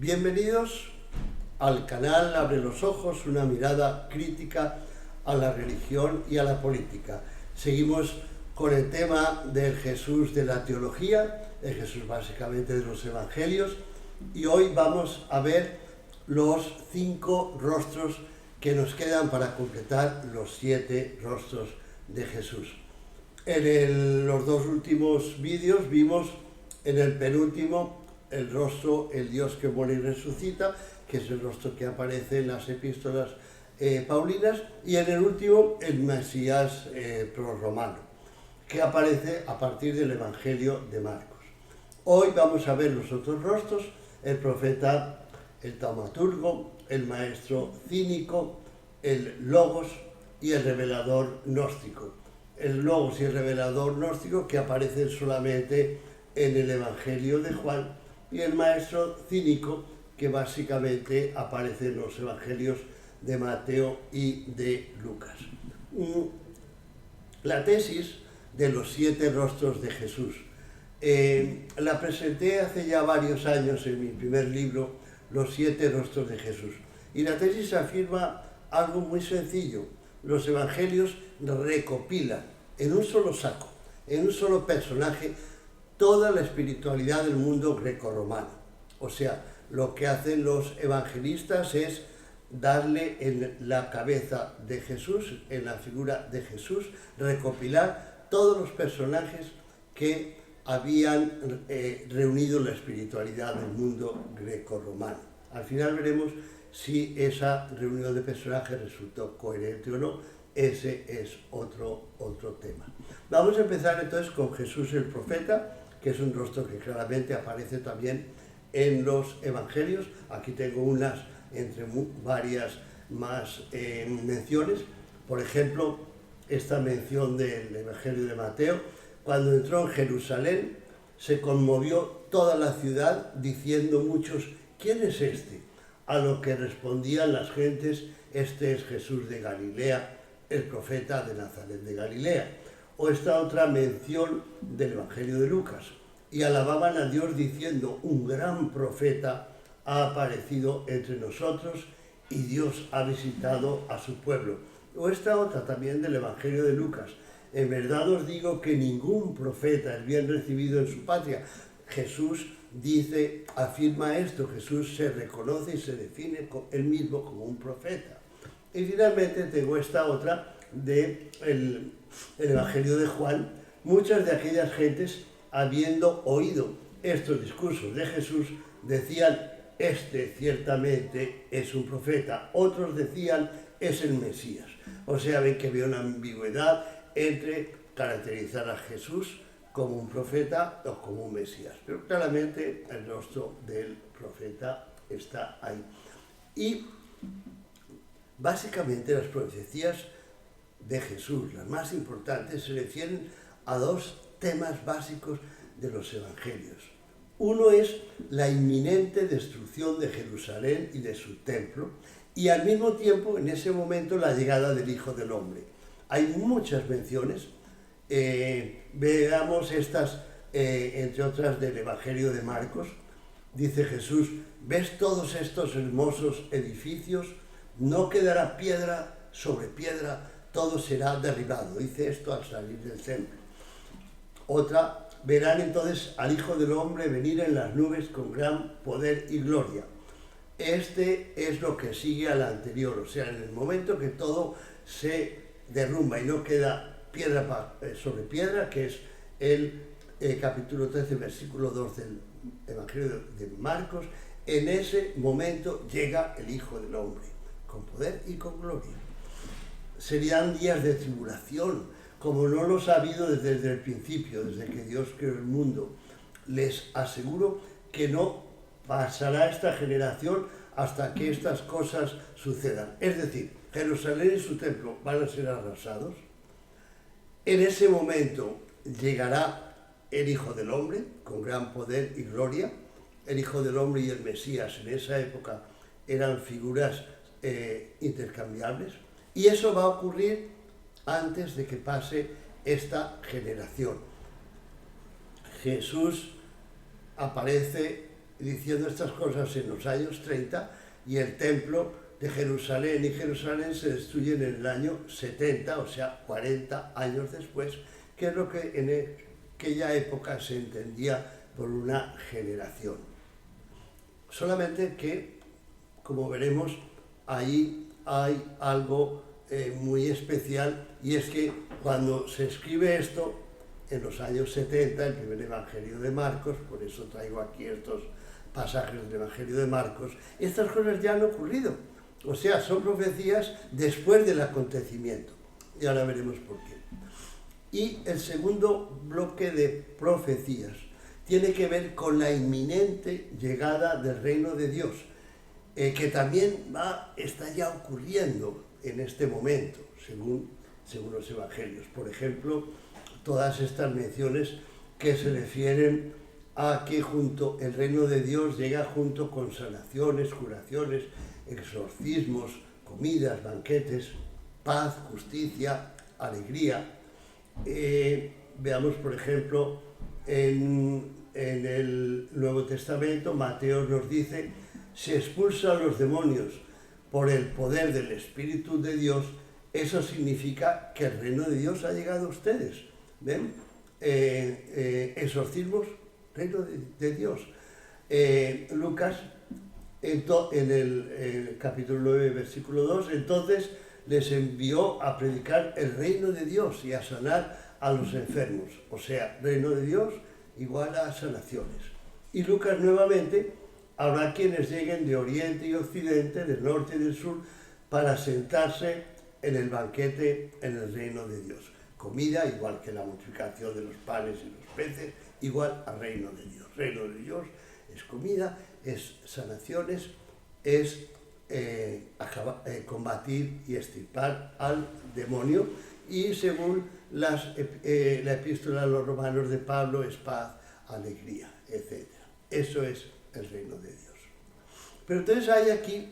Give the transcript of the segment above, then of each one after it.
Bienvenidos al canal Abre los Ojos, una mirada crítica a la religión y a la política. Seguimos con el tema del Jesús de la teología, el Jesús básicamente de los evangelios, y hoy vamos a ver los 5 rostros que nos quedan para completar los 7 rostros de Jesús. En los 2 últimos vídeos vimos en el penúltimo el rostro, el Dios que muere y resucita, que es el rostro que aparece en las epístolas paulinas, y en el último el Mesías prorromano, que aparece a partir del Evangelio de Marcos. Hoy vamos a ver los otros rostros: el profeta, el taumaturgo, el maestro cínico, el logos y el revelador gnóstico. El logos y el revelador gnóstico que aparecen solamente en el Evangelio de Juan, y el maestro cínico que básicamente aparece en los Evangelios de Mateo y de Lucas. La tesis de los 7 rostros de Jesús la presenté hace ya varios años en mi primer libro, Los 7 rostros de Jesús. Y la tesis afirma algo muy sencillo: los evangelios recopilan en un solo saco, en un solo personaje, toda la espiritualidad del mundo grecorromano. O sea, lo que hacen los evangelistas es darle en la cabeza de Jesús, en la figura de Jesús, recopilar todos los personajes que habían reunido la espiritualidad del mundo grecorromano. Al final veremos si esa reunión de personajes resultó coherente o no. Ese es otro tema. Vamos a empezar entonces con Jesús el profeta, que es un rostro que claramente aparece también en los evangelios. Aquí tengo unas entre varias más menciones. Por ejemplo, esta mención del Evangelio de Mateo: cuando entró en Jerusalén, se conmovió toda la ciudad, diciendo muchos: ¿quién es este? A lo que respondían las gentes: este es Jesús de Galilea, el profeta de Nazaret de Galilea. O esta otra mención del Evangelio de Lucas: y alababan a Dios diciendo: un gran profeta ha aparecido entre nosotros y Dios ha visitado a su pueblo. O esta otra también del Evangelio de Lucas: en verdad os digo que ningún profeta es bien recibido en su patria. Jesús dice, afirma esto, Jesús se reconoce y se define él mismo como un profeta. Y finalmente tengo esta otra del Evangelio de Juan: muchas de aquellas gentes, habiendo oído estos discursos de Jesús, decían: este ciertamente es un profeta. Otros decían: es el Mesías. O sea, ven que había una ambigüedad entre caracterizar a Jesús como un profeta o como un Mesías. Pero claramente el rostro del profeta está ahí. Y básicamente las profecías de Jesús, las más importantes, se refieren a 2 temas básicos de los evangelios. Uno es la inminente destrucción de Jerusalén y de su templo, y al mismo tiempo, en ese momento, la llegada del Hijo del Hombre. Hay muchas menciones. Veamos estas, entre otras, del Evangelio de Marcos. Dice Jesús: ¿ves todos estos hermosos edificios? No quedará piedra sobre piedra, todo será derribado. Dice esto al salir del templo. Otra: verán entonces al Hijo del Hombre venir en las nubes con gran poder y gloria. Este es lo que sigue al anterior. O sea, en el momento que todo se derrumba y no queda piedra sobre piedra, que es el capítulo 13, versículo 2 del Evangelio de Marcos, en ese momento llega el Hijo del Hombre, con poder y con gloria. Serían días de tribulación, como no los ha habido desde el principio, desde que Dios creó el mundo. Les aseguro que no pasará esta generación hasta que estas cosas sucedan. Es decir, Jerusalén y su templo van a ser arrasados. En ese momento llegará el Hijo del Hombre con gran poder y gloria. El Hijo del Hombre y el Mesías en esa época eran figuras intercambiables, y eso va a ocurrir antes de que pase esta generación. Jesús aparece diciendo estas cosas en los años 30 y el templo de Jerusalén y Jerusalén se destruye en el año 70, o sea, 40 años después, que es lo que en aquella época se entendía por una generación. Solamente que, como veremos, ahí hay algo muy especial, y es que cuando se escribe esto, en los años 70, el primer Evangelio de Marcos, por eso traigo aquí estos pasajes del Evangelio de Marcos, estas cosas ya han ocurrido. O sea, son profecías después del acontecimiento. Y ahora veremos por qué. Y el segundo bloque de profecías tiene que ver con la inminente llegada del reino de Dios, que también está ya ocurriendo en este momento, según los evangelios. Por ejemplo, todas estas menciones que se refieren a que el reino de Dios llega junto con sanaciones, curaciones, exorcismos, comidas, banquetes, paz, justicia, alegría. Veamos, por ejemplo, en el Nuevo Testamento, Mateo nos dice: se expulsan los demonios por el poder del Espíritu de Dios. Eso significa que el reino de Dios ha llegado a ustedes. ¿Ven? Exorcismos, reino de Dios. Lucas, en el capítulo 9, versículo 2, entonces les envió a predicar el reino de Dios y a sanar a los enfermos. O sea, reino de Dios igual a sanaciones. Y Lucas nuevamente: habrá quienes lleguen de oriente y occidente, del norte y del sur, para sentarse en el banquete en el reino de Dios. Comida, igual que la multiplicación de los panes y los peces, igual al reino de Dios. Reino de Dios es comida, es sanaciones, es combatir y extirpar al demonio, y según la epístola a los romanos de Pablo, es paz, alegría, etc. Eso es el reino de Dios. Pero entonces hay aquí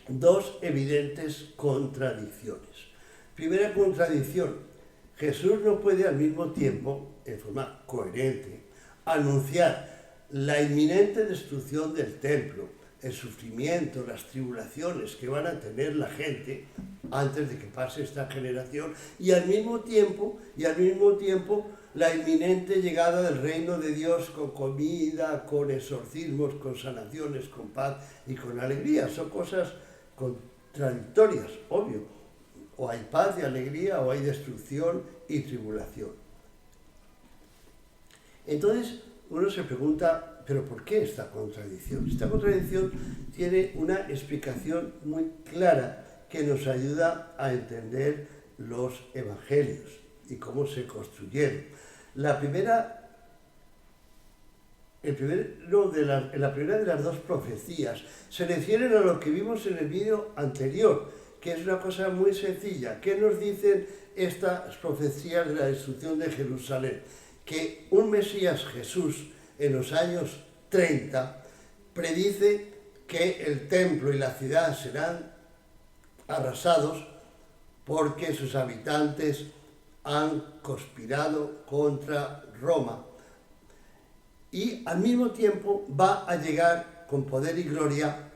dos evidentes contradicciones. Primera contradicción: Jesús no puede al mismo tiempo, en forma coherente, anunciar la inminente destrucción del templo, el sufrimiento, las tribulaciones que van a tener la gente antes de que pase esta generación, y al mismo tiempo la inminente llegada del reino de Dios con comida, con exorcismos, con sanaciones, con paz y con alegría. Son cosas contradictorias, obvio. O hay paz y alegría, o hay destrucción y tribulación. Entonces uno se pregunta: ¿pero por qué esta contradicción? Esta contradicción tiene una explicación muy clara que nos ayuda a entender los evangelios y cómo se construyeron. La primera de las dos profecías se refieren a lo que vimos en el vídeo anterior, que es una cosa muy sencilla. ¿Qué nos dicen estas profecías de la destrucción de Jerusalén? Que un Mesías, Jesús, en los años 30, predice que el templo y la ciudad serán arrasados porque sus habitantes han conspirado contra Roma. Y al mismo tiempo va a llegar con poder y gloria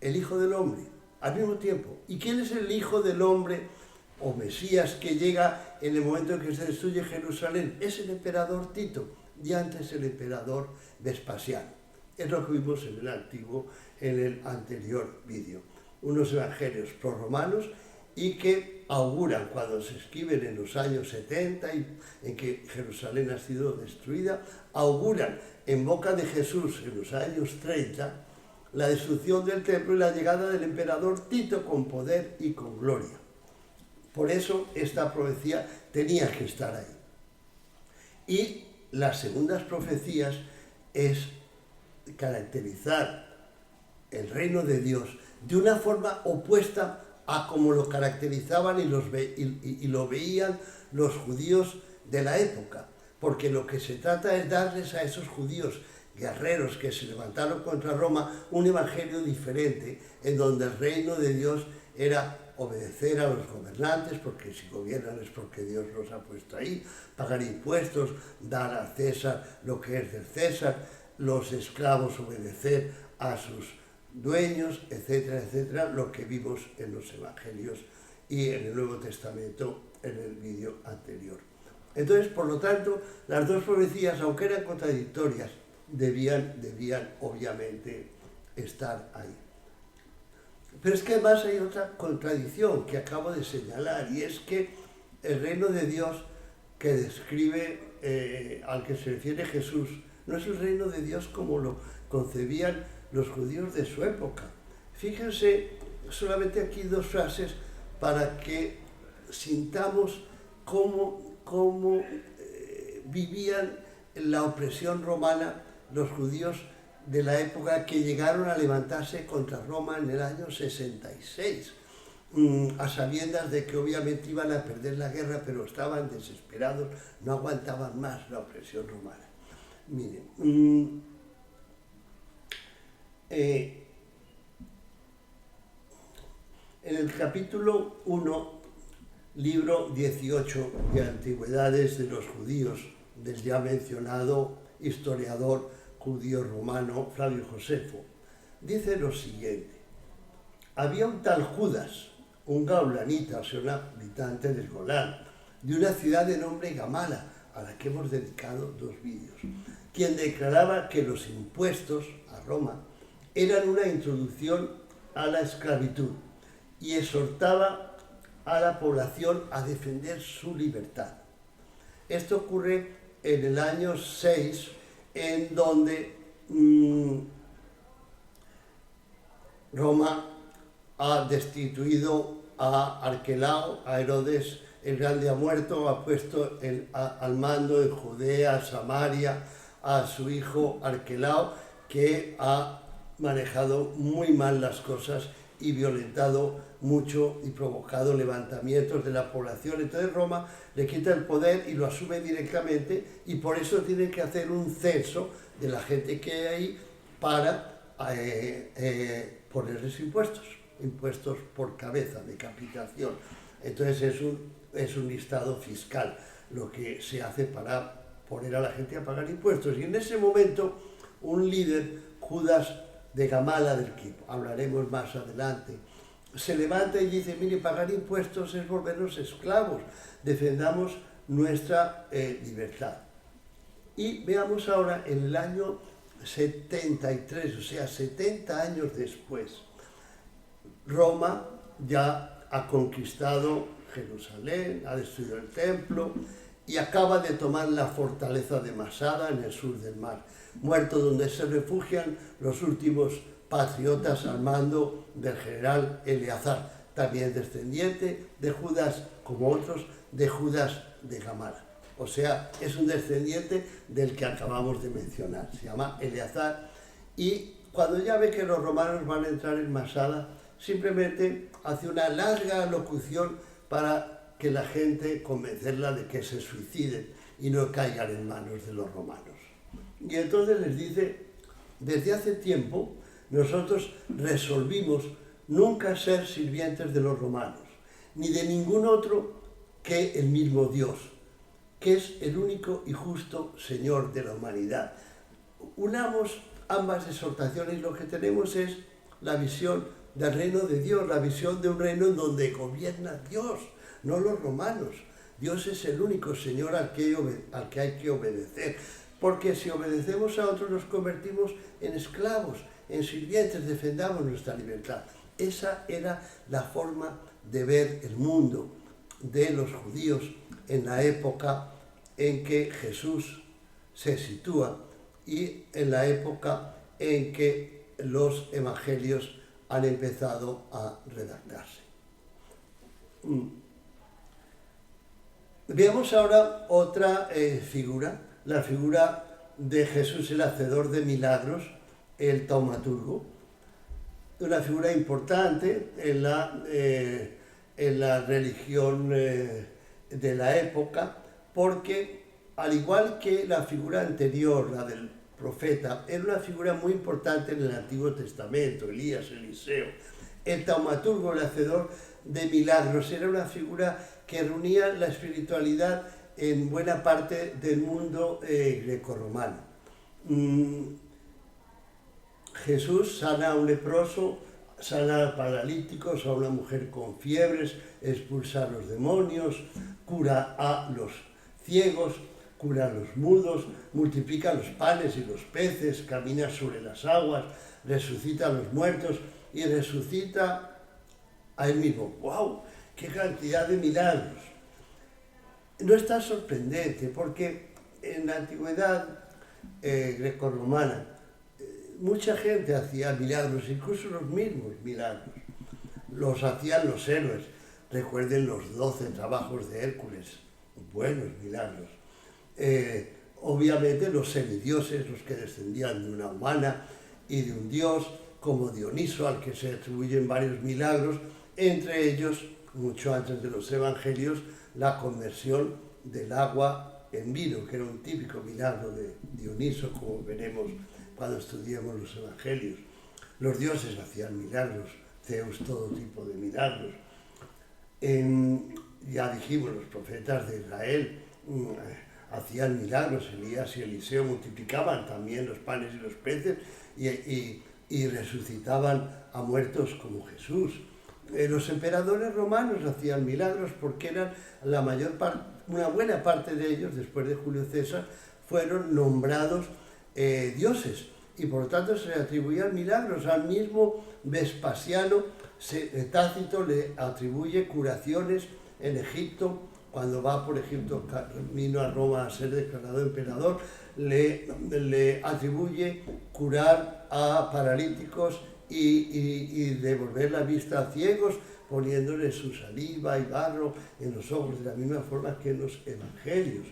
el Hijo del Hombre. Al mismo tiempo. ¿Y quién es el Hijo del Hombre o Mesías que llega en el momento en que se destruye Jerusalén? Es el emperador Tito, y antes el emperador Vespasiano. Es lo que vimos en el anterior vídeo. Unos evangelios prorromanos y que auguran, cuando se escriben en los años 70 en que Jerusalén ha sido destruida, auguran en boca de Jesús en los años 30 la destrucción del templo y la llegada del emperador Tito con poder y con gloria. Por eso esta profecía tenía que estar ahí. Y las segundas profecías es caracterizar el reino de Dios de una forma opuesta a como lo caracterizaban y lo veían los judíos de la época. Porque lo que se trata es darles a esos judíos guerreros que se levantaron contra Roma un evangelio diferente, en donde el reino de Dios era obedecer a los gobernantes, porque si gobiernan es porque Dios los ha puesto ahí, pagar impuestos, dar al César lo que es del César, los esclavos obedecer a sus dueños, etcétera, etcétera, lo que vimos en los evangelios y en el Nuevo Testamento en el vídeo anterior. Entonces, por lo tanto, las dos profecías, aunque eran contradictorias, debían obviamente estar ahí. Pero es que además hay otra contradicción que acabo de señalar, y es que el reino de Dios que describe, al que se refiere Jesús, no es el reino de Dios como lo concebían los judíos de su época. Fíjense solamente aquí dos frases para que sintamos cómo vivían la opresión romana los judíos de la época, que llegaron a levantarse contra Roma en el año 66, a sabiendas de que obviamente iban a perder la guerra, pero estaban desesperados, no aguantaban más la opresión romana. Miren, en el capítulo 1, libro 18 de Antigüedades de los Judíos, del ya mencionado historiador judío romano Flavio Josefo, dice lo siguiente: había un tal Judas, un gaulanita, o sea, un habitante del Golán, de una ciudad de nombre Gamala, a la que hemos dedicado 2 vídeos, quien declaraba que los impuestos a Roma eran una introducción a la esclavitud y exhortaba a la población a defender su libertad. Esto ocurre en el año 6, en donde Roma ha destituido a Arquelao, a Herodes el Grande ha muerto, ha puesto al mando en Judea, Samaria, a su hijo Arquelao, que ha manejado muy mal las cosas y violentado mucho y provocado levantamientos de la población. Entonces Roma le quita el poder y lo asume directamente, y por eso tienen que hacer un censo de la gente que hay ahí para ponerles impuestos por cabeza, decapitación. Entonces es un listado fiscal lo que se hace para poner a la gente a pagar impuestos. Y en ese momento un líder, Judas de Gamala, del que hablaremos más adelante, se levanta y dice: mire, pagar impuestos es volvernos esclavos, defendamos nuestra libertad. Y veamos ahora, en el año 73, o sea, 70 años después, Roma ya ha conquistado Jerusalén, ha destruido el templo y acaba de tomar la fortaleza de Masada en el sur del mar Muerto, donde se refugian los últimos patriotas al mando del general Eleazar, también descendiente de Judas, como otros, de Judas de Gamala. O sea, es un descendiente del que acabamos de mencionar, se llama Eleazar, y cuando ya ve que los romanos van a entrar en Masada, simplemente hace una larga locución para que la gente, convencerla de que se suiciden y no caigan en manos de los romanos. Y entonces les dice: desde hace tiempo nosotros resolvimos nunca ser sirvientes de los romanos, ni de ningún otro que el mismo Dios, que es el único y justo Señor de la humanidad. Unamos ambas exhortaciones, lo que tenemos es la visión del reino de Dios, la visión de un reino en donde gobierna Dios, no los romanos. Dios es el único Señor al que hay que obedecer, porque si obedecemos a otros nos convertimos en esclavos, en sirvientes, defendamos nuestra libertad. Esa era la forma de ver el mundo de los judíos en la época en que Jesús se sitúa y en la época en que los evangelios han empezado a redactarse. Veamos ahora otra figura, la figura de Jesús el hacedor de milagros, el taumaturgo, una figura importante en la religión de la época, porque al igual que la figura anterior, la del profeta, era una figura muy importante en el Antiguo Testamento, Elías, Eliseo. El taumaturgo, el hacedor de milagros, era una figura que reunía la espiritualidad en buena parte del mundo grecorromano. Jesús sana a un leproso, sana a paralíticos, a una mujer con fiebres, expulsa a los demonios, cura a los ciegos, cura a los mudos, multiplica los panes y los peces, camina sobre las aguas, resucita a los muertos y resucita a él mismo. ¡Wow! ¡Qué cantidad de milagros! No es tan sorprendente porque en la antigüedad grecorromana mucha gente hacía milagros, incluso los mismos milagros. Los hacían los héroes. Recuerden los 12 trabajos de Hércules, buenos milagros. Obviamente los semidioses, los que descendían de una humana y de un dios, como Dioniso, al que se atribuyen varios milagros, entre ellos, mucho antes de los evangelios, la conversión del agua en vino, que era un típico milagro de Dioniso, como veremos cuando estudiemos los evangelios. Los dioses hacían milagros, Zeus todo tipo de milagros. Ya dijimos, los profetas de Israel hacían milagros, Elías y Eliseo multiplicaban también los panes y los peces y resucitaban a muertos como Jesús. Los emperadores romanos hacían milagros porque eran una buena parte de ellos, después de Julio César, fueron nombrados dioses y por lo tanto se le atribuían milagros. Al mismo Vespasiano, Tácito le atribuye curaciones en Egipto. Cuando va por Egipto, camino a Roma a ser declarado emperador, le atribuye curar a paralíticos y devolver la vista a ciegos, poniéndole su saliva y barro en los ojos, de la misma forma que en los evangelios.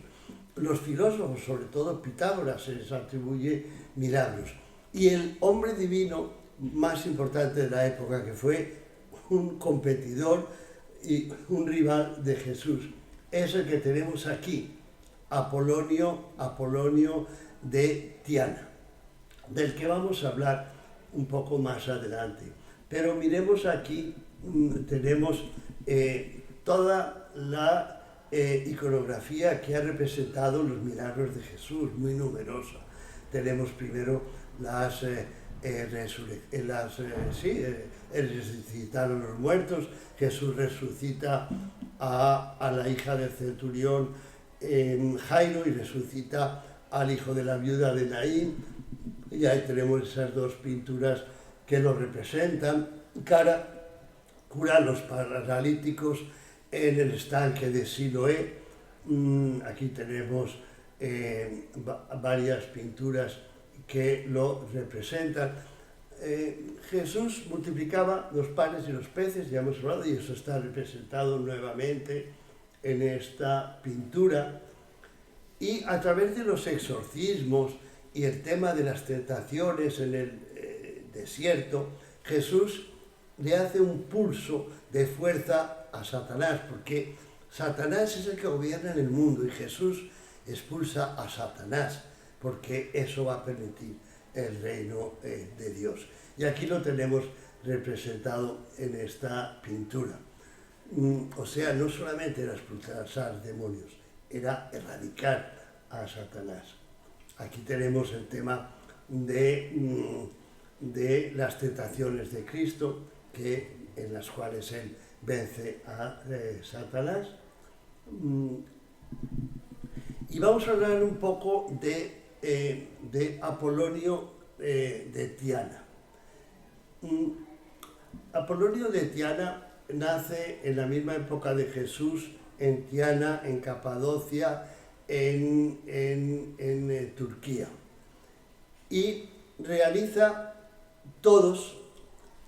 Los filósofos, sobre todo Pitágoras, se les atribuye milagros. Y el hombre divino más importante de la época, que fue un competidor y un rival de Jesús, es el que tenemos aquí, Apolonio de Tiana, del que vamos a hablar un poco más adelante. Pero miremos aquí, tenemos toda la iconografía que ha representado los milagros de Jesús, muy numerosa. Tenemos primero resucitaron los muertos, Jesús resucita a la hija del centurión Jairo y resucita al hijo de la viuda de Naín, y ahí tenemos esas dos pinturas que lo representan. Cura a los paralíticos en el estanque de Siloé. Aquí tenemos varias pinturas que lo representan. Jesús multiplicaba los panes y los peces, ya hemos hablado, y eso está representado nuevamente en esta pintura. Y a través de los exorcismos y el tema de las tentaciones en el desierto, Jesús le hace un pulso de fuerza a Satanás, porque Satanás es el que gobierna en el mundo y Jesús expulsa a Satanás, porque eso va a permitir el reino de Dios. Y aquí lo tenemos representado en esta pintura. O sea, no solamente era expulsar demonios, era erradicar a Satanás. Aquí tenemos el tema de las tentaciones de Cristo, en las cuales él vence a Satanás. Y vamos a hablar un poco de Apolonio de Tiana. Apolonio de Tiana nace en la misma época de Jesús, en Tiana, en Capadocia, en Turquía. Y realiza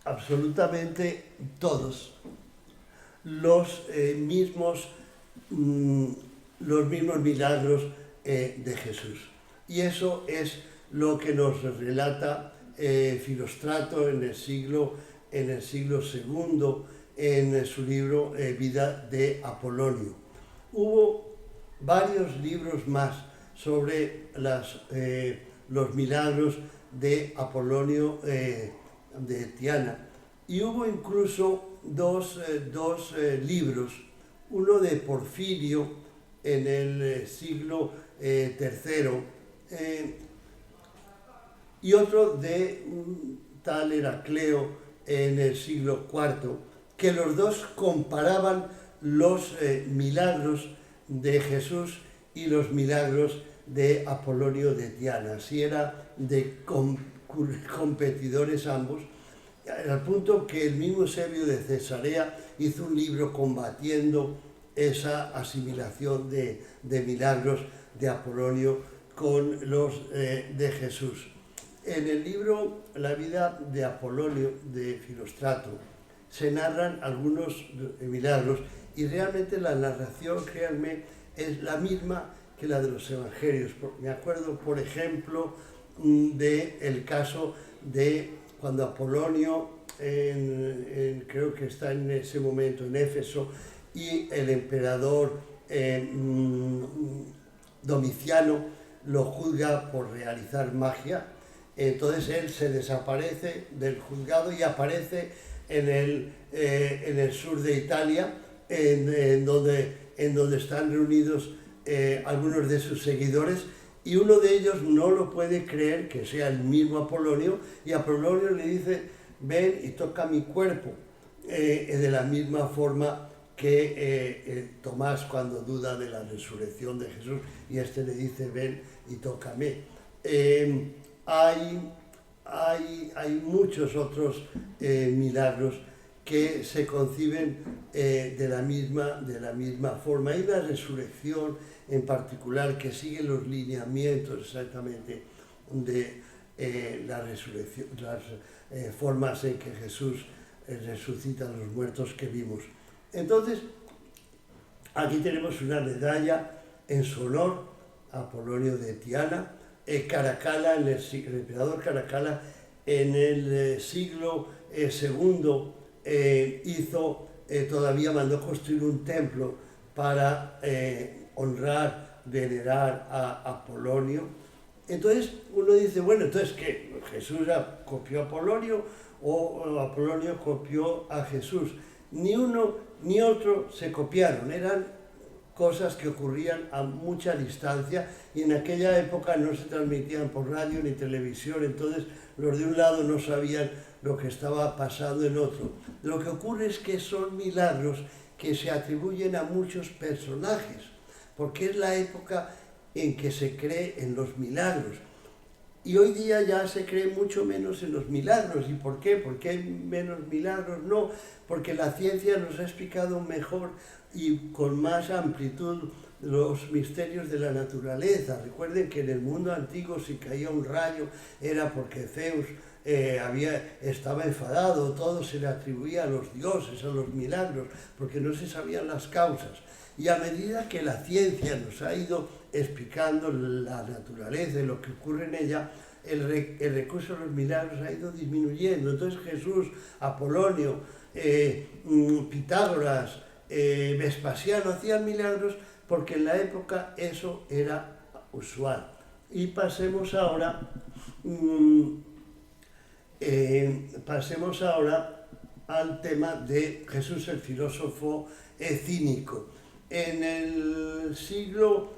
absolutamente todos, los mismos milagros de Jesús. Y eso es lo que nos relata Filóstrato en el siglo II, en su libro Vida de Apolonio. Hubo varios libros más sobre los milagros de Apolonio de Tiana, y hubo incluso dos libros, uno de Porfirio en el siglo III y otro de un tal Heracleo en el siglo IV, que los dos comparaban los milagros de Jesús y los milagros de Apolonio de Tiana, si era de competidores ambos, al punto que el mismo Eusebio de Cesarea hizo un libro combatiendo esa asimilación de milagros de Apolonio con los de Jesús. En el libro La vida de Apolonio de Filóstrato se narran algunos milagros y realmente la narración, créanme, es la misma que la de los evangelios. Me acuerdo, por ejemplo, del caso de cuando Apolonio, creo que está en ese momento en Éfeso, y el emperador Domiciano lo juzga por realizar magia. Entonces él se desaparece del juzgado y aparece en el sur de Italia, en donde están reunidos algunos de sus seguidores, y uno de ellos no lo puede creer que sea el mismo Apolonio, y Apolonio le dice: ven y toca mi cuerpo, de la misma forma que Tomás cuando duda de la resurrección de Jesús, y este le dice: ven y tócame. Hay muchos otros milagros que se conciben de la misma forma. Hay una resurrección en particular que sigue los lineamientos exactamente de la resurrección, las formas en que Jesús resucita a los muertos que vimos. Entonces, aquí tenemos una medalla en su honor a Apolonio de Tiana. Caracalla, el emperador Caracalla, en el siglo II todavía mandó construir un templo para honrar, venerar a Apolonio. Entonces uno dice: bueno, entonces ¿qué? ¿Jesús copió a Apolonio o Apolonio copió a Jesús? Ni uno ni otro se copiaron, eran cosas que ocurrían a mucha distancia, y en aquella época no se transmitían por radio ni televisión, entonces los de un lado no sabían lo que estaba pasando en otro. Lo que ocurre es que son milagros que se atribuyen a muchos personajes, porque es la época en que se cree en los milagros. Y hoy día ya se cree mucho menos en los milagros. ¿Y por qué? ¿Por qué hay menos milagros? No, porque la ciencia nos ha explicado mejor y con más amplitud los misterios de la naturaleza. Recuerden que en el mundo antiguo, si caía un rayo era porque Zeus estaba enfadado, todo se le atribuía a los dioses, a los milagros, porque no se sabían las causas. Y a medida que la ciencia nos ha ido explicando la naturaleza y lo que ocurre en ella, el recurso a los milagros ha ido disminuyendo. Entonces Jesús, Apolonio, Pitágoras, Vespasiano hacían milagros porque en la época eso era usual. Y pasemos ahora al tema de Jesús el filósofo cínico. En el siglo,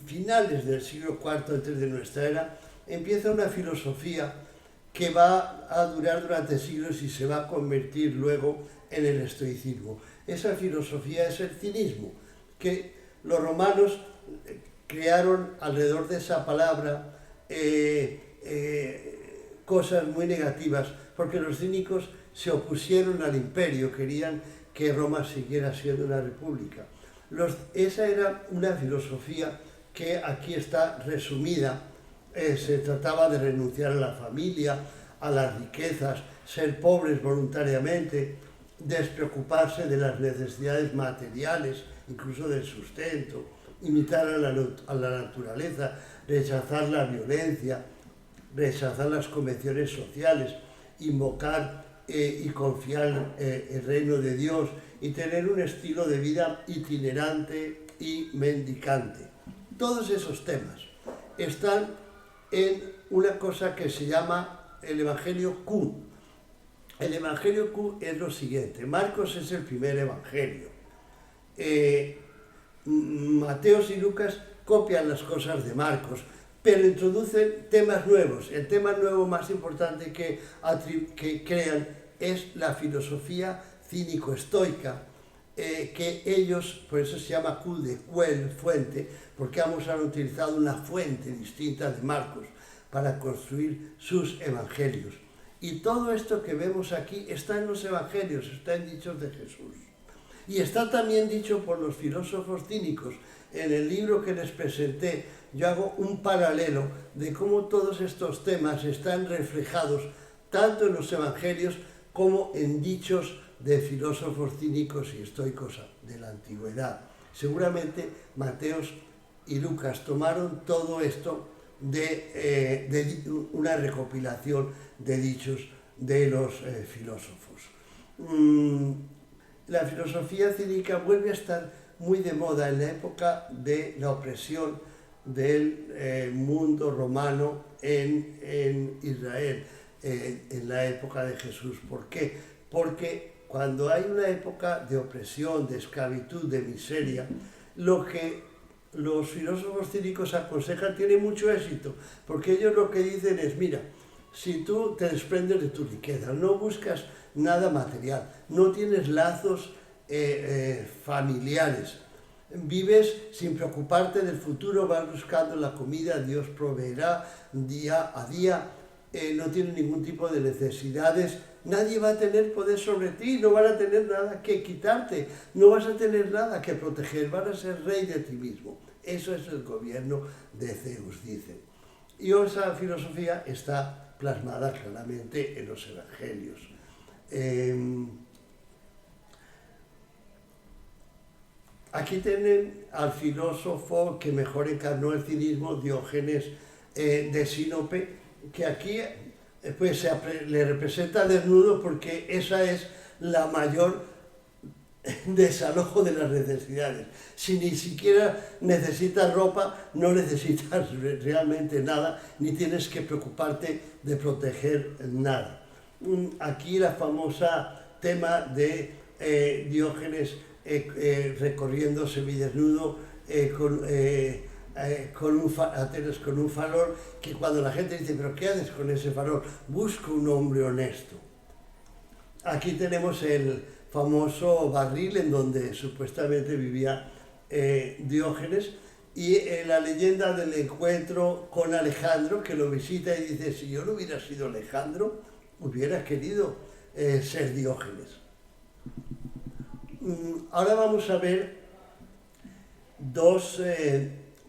finales del siglo IV antes de nuestra era, empieza una filosofía que va a durar durante siglos y se va a convertir luego en el estoicismo. Esa filosofía es el cinismo, que los romanos crearon alrededor de esa palabra cosas muy negativas, porque los cínicos se opusieron al imperio, querían que Roma siguiera siendo una república. Esa era una filosofía que aquí está resumida. Se trataba de renunciar a la familia, a las riquezas, ser pobres voluntariamente, despreocuparse de las necesidades materiales, incluso del sustento, imitar a la naturaleza, rechazar la violencia, rechazar las convenciones sociales, invocar y confiar el reino de Dios y tener un estilo de vida itinerante y mendicante. Todos esos temas están en una cosa que se llama el Evangelio Q. El Evangelio Q es lo siguiente: Marcos es el primer evangelio. Mateos y Lucas copian las cosas de Marcos, pero introducen temas nuevos. El tema nuevo más importante que crean es la filosofía cínico-estoica, que ellos, por eso se llama fuente, porque ambos han utilizado una fuente distinta de Marcos para construir sus evangelios. Y todo esto que vemos aquí está en los evangelios, está en dichos de Jesús. Y está también dicho por los filósofos cínicos. En el libro que les presenté, yo hago un paralelo de cómo todos estos temas están reflejados tanto en los evangelios como en dichos de filósofos cínicos y estoicos de la antigüedad. Seguramente Mateos y Lucas tomaron todo esto de una recopilación de dichos de los filósofos. La filosofía cínica vuelve a estar muy de moda en la época de la opresión del mundo romano en Israel, en la época de Jesús. ¿Por qué? Porque cuando hay una época de opresión, de esclavitud, de miseria, lo que los filósofos cínicos aconsejan tiene mucho éxito, porque ellos lo que dicen es, mira, si tú te desprendes de tu riqueza, no buscas nada material, no tienes lazos familiares, vives sin preocuparte del futuro, vas buscando la comida, Dios proveerá día a día, no tienes ningún tipo de necesidades, nadie va a tener poder sobre ti, no van a tener nada que quitarte, no vas a tener nada que proteger, vas a ser rey de ti mismo. Eso es el gobierno de Zeus, dicen. Y esa filosofía está plasmada claramente en los evangelios. Aquí tienen al filósofo que mejor encarnó el cinismo, Diógenes de Sinope, que aquí pues le representa desnudo porque esa es la mayor desalojo de las necesidades. Si ni siquiera necesitas ropa, no necesitas realmente nada, ni tienes que preocuparte de proteger nada. Aquí la famosa tema de Diógenes recorriendo semidesnudo con un farol, que cuando la gente dice, ¿pero qué haces con ese farol? Busco un hombre honesto. Aquí tenemos el famoso barril en donde supuestamente vivía Diógenes, y la leyenda del encuentro con Alejandro, que lo visita y dice, si yo no hubiera sido Alejandro, hubiera querido ser Diógenes. Ahora vamos a ver dos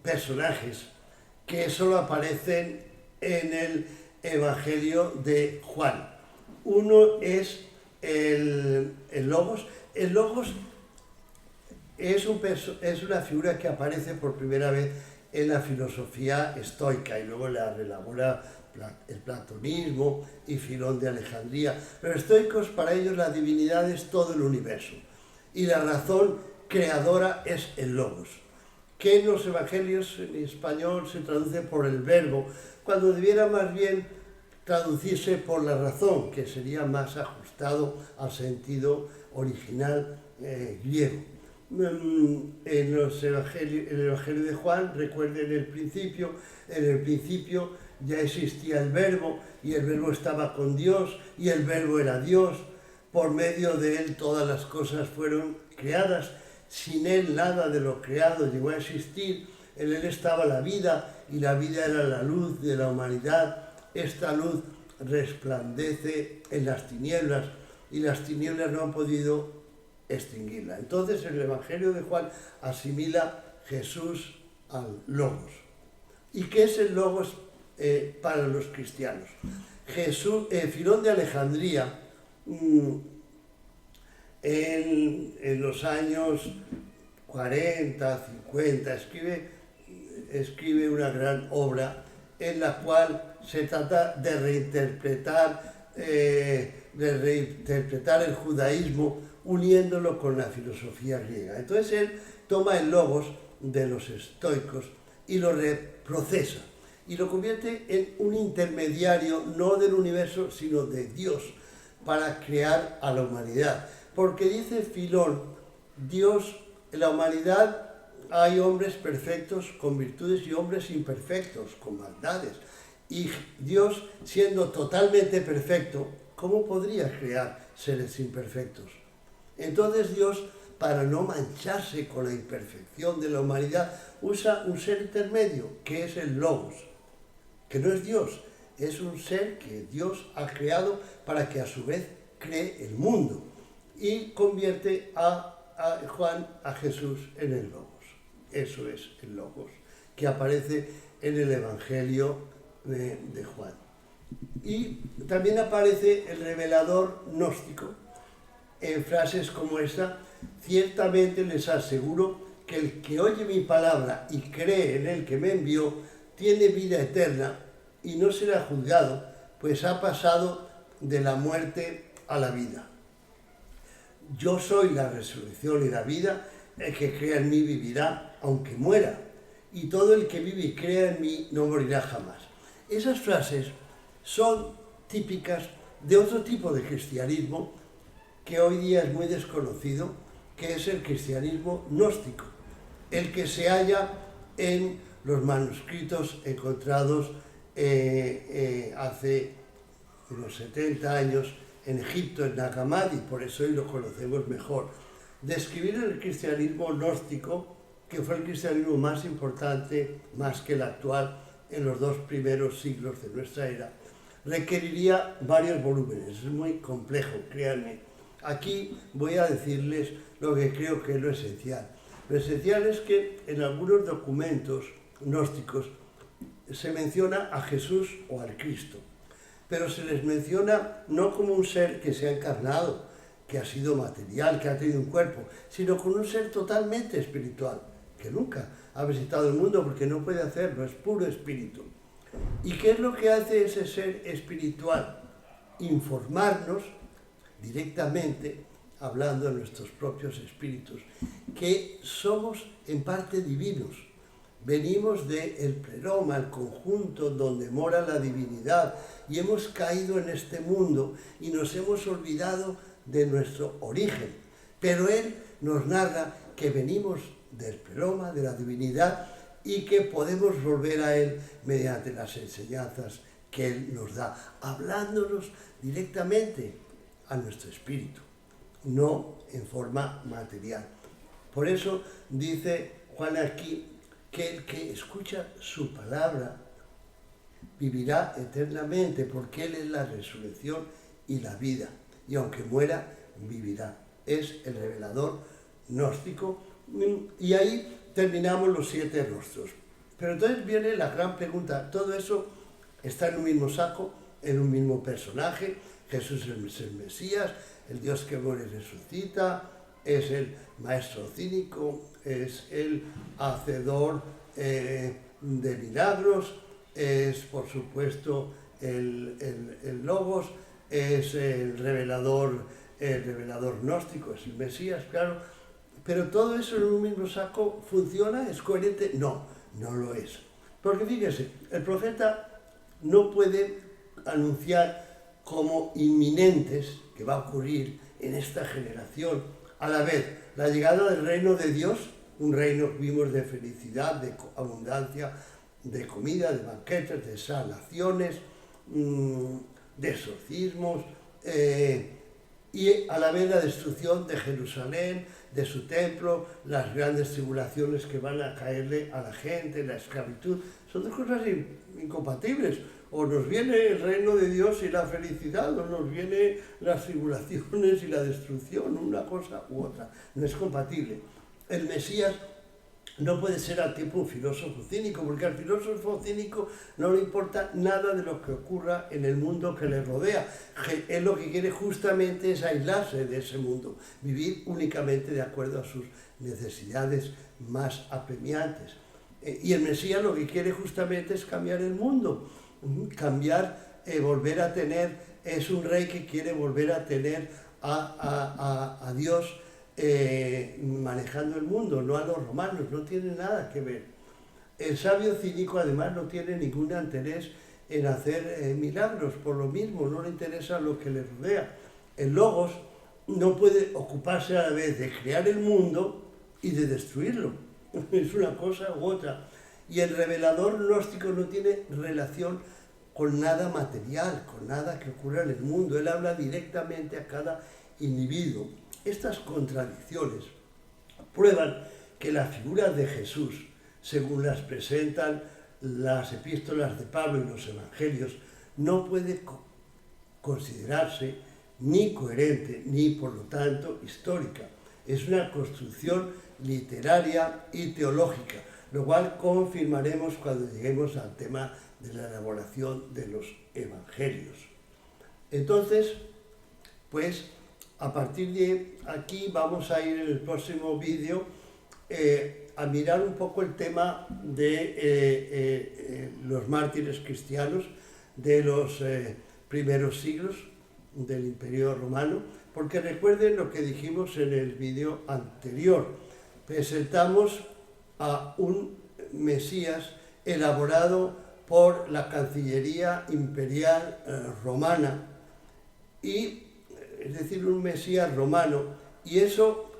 personajes que solo aparecen en el Evangelio de Juan. Uno es el Logos. El Logos es una figura que aparece por primera vez en la filosofía estoica y luego la elabora el platonismo y Filón de Alejandría. Los estoicos, para ellos la divinidad es todo el universo y la razón creadora es el Logos, que en los evangelios en español se traduce por el verbo, cuando debiera más bien traducirse por la razón, que sería más ajustado al sentido original griego. En el Evangelio de Juan, recuerden en el principio ya existía el verbo, y el verbo estaba con Dios, y el verbo era Dios, por medio de él todas las cosas fueron creadas, sin él nada de lo creado llegó a existir, en él estaba la vida, y la vida era la luz de la humanidad. Esta luz resplandece en las tinieblas, y las tinieblas no han podido extinguirla. Entonces el Evangelio de Juan asimila Jesús al Logos. ¿Y qué es el Logos para los cristianos? Filón de Alejandría, en los años 40, 50, escribe una gran obra en la cual se trata de reinterpretar el judaísmo uniéndolo con la filosofía griega. Entonces él toma el Logos de los estoicos y lo reprocesa y lo convierte en un intermediario no del universo sino de Dios para crear a la humanidad. Porque dice Filón, Dios, la humanidad hay hombres perfectos con virtudes y hombres imperfectos con maldades. Y Dios, siendo totalmente perfecto, ¿cómo podría crear seres imperfectos? Entonces Dios, para no mancharse con la imperfección de la humanidad, usa un ser intermedio, que es el Logos, que no es Dios, es un ser que Dios ha creado para que a su vez cree el mundo y convierte a Juan, a Jesús, en el Logos. Eso es el Logos, que aparece en el Evangelio de Juan. Y también aparece el revelador gnóstico en frases como esta: ciertamente les aseguro que el que oye mi palabra y cree en el que me envió tiene vida eterna y no será juzgado, pues ha pasado de la muerte a la vida. Yo soy la resurrección y la vida, el que crea en mí vivirá aunque muera, y todo el que vive y crea en mí no morirá jamás. Esas frases son típicas de otro tipo de cristianismo que hoy día es muy desconocido, que es el cristianismo gnóstico, el que se halla en los manuscritos encontrados hace unos 70 años en Egipto, en Nag Hammadi, por eso hoy lo conocemos mejor. Describir el cristianismo gnóstico, que fue el cristianismo más importante, más que el actual, en los 2 primeros siglos de nuestra era, requeriría varios volúmenes, es muy complejo, créanme. Aquí voy a decirles lo que creo que es lo esencial. Lo esencial es que en algunos documentos gnósticos se menciona a Jesús o al Cristo, pero se les menciona no como un ser que se ha encarnado, que ha sido material, que ha tenido un cuerpo, sino como un ser totalmente espiritual, que nunca ha visitado el mundo porque no puede hacerlo, es puro espíritu. ¿Y qué es lo que hace ese ser espiritual? Informarnos directamente, hablando de nuestros propios espíritus, que somos en parte divinos. Venimos del pleroma, el conjunto donde mora la divinidad, y hemos caído en este mundo y nos hemos olvidado de nuestro origen. Pero Él nos narra que venimos del pleroma, de la divinidad, y que podemos volver a Él mediante las enseñanzas que Él nos da, hablándonos directamente a nuestro espíritu, no en forma material. Por eso dice Juan aquí que el que escucha su palabra vivirá eternamente, porque Él es la resurrección y la vida, y aunque muera, vivirá. Es el revelador gnóstico, y ahí terminamos los 7 rostros. Pero entonces viene la gran pregunta: todo eso está en un mismo saco, en un mismo personaje. Jesús es el Mesías, el Dios que muere y resucita, es el maestro cínico, es el hacedor de milagros, es por supuesto el Logos, es el revelador gnóstico, es el Mesías, claro. Pero todo eso en un mismo saco ¿funciona? ¿Es coherente? No, no lo es. Porque fíjese, el profeta no puede anunciar como inminentes, que va a ocurrir en esta generación, a la vez la llegada del reino de Dios, un reino, vimos, de felicidad, de abundancia, de comida, de banquetes, de sanaciones, de exorcismos, y a la vez la destrucción de Jerusalén, de su templo, las grandes tribulaciones que van a caerle a la gente, la esclavitud. Son 2 cosas incompatibles. O nos viene el reino de Dios y la felicidad, o nos viene las tribulaciones y la destrucción, una cosa u otra. No es compatible. El Mesías no puede ser al tiempo un filósofo cínico, porque al filósofo cínico no le importa nada de lo que ocurra en el mundo que le rodea. Él lo que quiere justamente es aislarse de ese mundo, vivir únicamente de acuerdo a sus necesidades más apremiantes. Y el Mesías lo que quiere justamente es cambiar el mundo, cambiar, volver a tener, es un rey que quiere volver a tener a Dios manejando el mundo, no a los romanos, no tiene nada que ver. El sabio cínico además no tiene ningún interés en hacer milagros, por lo mismo, no le interesa lo que le rodea. El Logos no puede ocuparse a la vez de crear el mundo y de destruirlo. es una cosa u otra. Y el revelador gnóstico no tiene relación con nada material, con nada que ocurra en el mundo. Él habla directamente a cada individuo. Estas contradicciones prueban que las figuras de Jesús, según las presentan las epístolas de Pablo y los evangelios, no puede considerarse ni coherente ni, por lo tanto, histórica. Es una construcción literaria y teológica, lo cual confirmaremos cuando lleguemos al tema de la elaboración de los evangelios. Entonces, pues, a partir de aquí vamos a ir en el próximo vídeo a mirar un poco el tema de los mártires cristianos de los primeros siglos del Imperio Romano, porque recuerden lo que dijimos en el vídeo anterior. Presentamos a un Mesías elaborado por la Cancillería Imperial Romana, es decir, un Mesías romano, y eso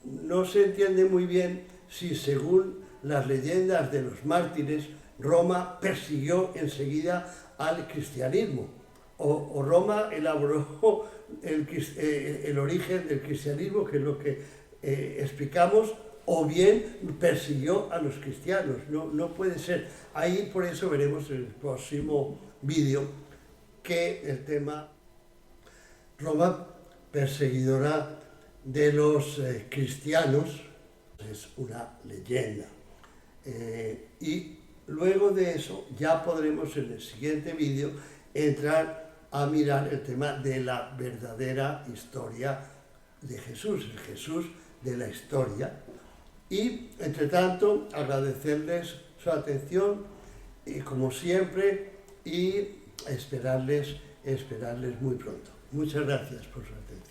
no se entiende muy bien si, según las leyendas de los mártires, Roma persiguió enseguida al cristianismo, o Roma elaboró el origen del cristianismo, que es lo que explicamos, o bien persiguió a los cristianos. No puede ser. Ahí por eso veremos en el próximo vídeo que el tema Roma perseguidora de los cristianos es una leyenda. Y luego de eso ya podremos en el siguiente vídeo entrar a mirar el tema de la verdadera historia de Jesús, el Jesús de la historia. Y, entre tanto, agradecerles su atención, y como siempre, y esperarles muy pronto. Muchas gracias por su atención.